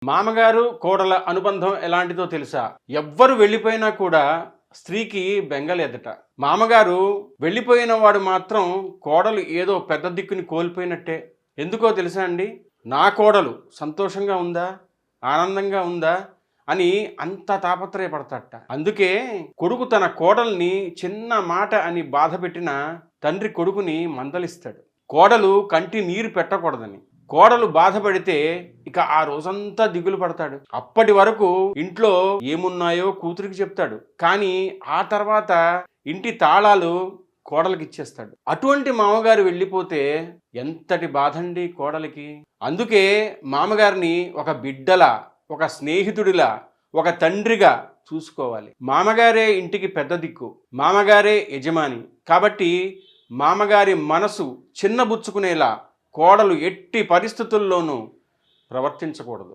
మామగారు కోడల అనుబంధం ఎలాంటిదో తెలుసా? ఎవ్వరు వెళ్ళిపోయినా కూడా స్త్రీకి బెంగలేదట. మామగారు వెళ్ళిపోయిన వాడు మాత్రం కోడలు ఏదో పెద్ద దిక్కుని కోల్పోయినట్టే. ఎందుకో తెలుసా అండి? నా కోడలు సంతోషంగా ఉందా, ఆనందంగా ఉందా అని అంత తాపత్రయపడతాట. అందుకే కొడుకు తన కోడల్ని చిన్న మాట అని బాధ పెట్టిన తండ్రి కొడుకుని మందలిస్తాడు. కోడలు కంటి నీరు పెట్టకూడదని. కోడలు బాధపడితే ఇక ఆ రోజంతా దిగులు పడతాడు. అప్పటి వరకు ఇంట్లో ఏమున్నాయో కూతురికి చెప్తాడు, కానీ ఆ తర్వాత ఇంటి తాళాలు కోడలికి ఇచ్చేస్తాడు. అటువంటి మామగారు వెళ్ళిపోతే ఎంతటి బాధండి కోడలికి. అందుకే మామగారిని ఒక బిడ్డలా, ఒక స్నేహితుడిలా, ఒక తండ్రిగా చూసుకోవాలి. మామగారే ఇంటికి పెద్ద దిక్కు, మామగారే యజమాని. కాబట్టి మామగారి మనసు చిన్నబుచ్చుకునేలా కోడలు ఎట్టి పరిస్థితుల్లోనూ ప్రవర్తించకూడదు.